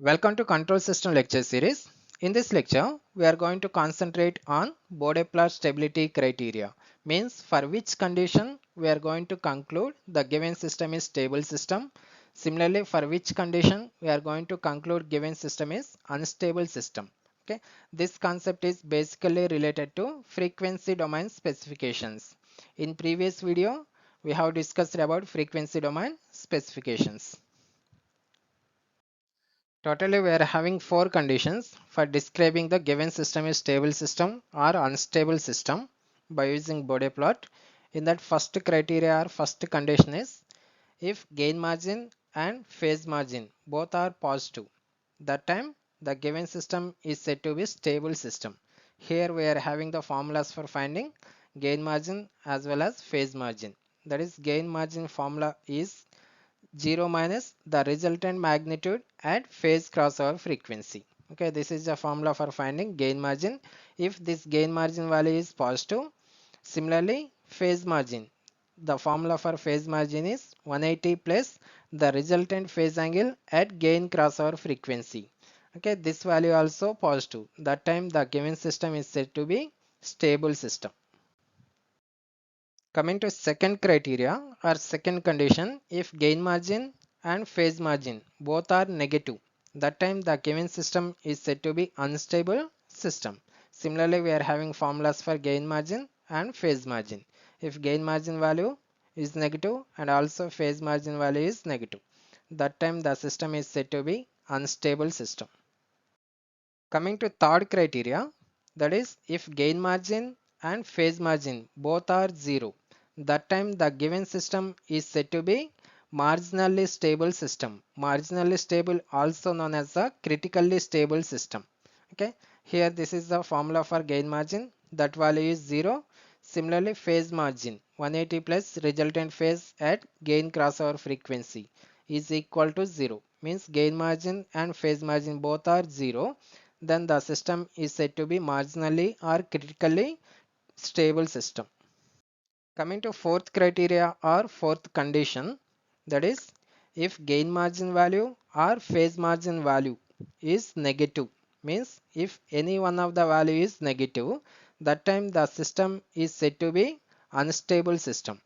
Welcome to Control System lecture series. In this lecture, we are going to concentrate on Bode-Plot stability criteria. Means for which condition we are going to conclude the given system is stable system. Similarly, for which condition we are going to conclude given system is unstable system. Okay, this concept is basically related to frequency domain specifications. In previous video, we have discussed about frequency domain specifications. Totally, we are having four conditions for describing the given system is stable system or unstable system by using Bode plot. In that first criteria or first condition is if gain margin and phase margin both are positive, that time the given system is said to be stable system. Here we are having the formulas for finding gain margin as well as phase margin. That is, gain margin formula is 0 minus the resultant magnitude at phase crossover frequency. Okay, this is the formula for finding gain margin. If this gain margin value is positive, similarly phase margin, the formula for phase margin is 180 plus the resultant phase angle at gain crossover frequency. Okay, this value also positive. That time the given system is said to be stable system. Coming to second criteria or second condition, if gain margin and phase margin both are negative, that time the given system is said to be unstable system. Similarly, we are having formulas for gain margin and phase margin. If gain margin value is negative and also phase margin value is negative, that time the system is said to be unstable system. Coming to third criteria, that is if gain margin and phase margin both are 0, that time the given system is said to be marginally stable system. Marginally stable, also known as a critically stable system. Okay, here this is the formula for gain margin, that value is 0. Similarly, phase margin 180 plus resultant phase at gain crossover frequency is equal to 0, means gain margin and phase margin both are 0, then the system is said to be marginally or critically stable system. Coming to fourth criteria or fourth condition, that is if gain margin value or phase margin value is negative, means if any one of the value is negative, that time the system is said to be unstable system.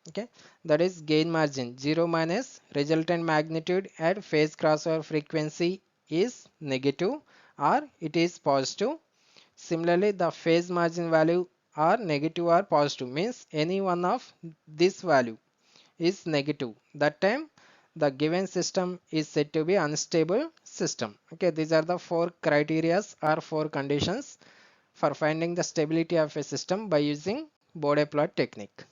Okay, that is gain margin 0 minus resultant magnitude at phase crossover frequency is negative or it is positive. Similarly, the phase margin value are negative or positive, means any one of this value is negative. That time the given system is said to be unstable system. Okay, these are the four criteria or four conditions for finding the stability of a system by using Bode plot technique.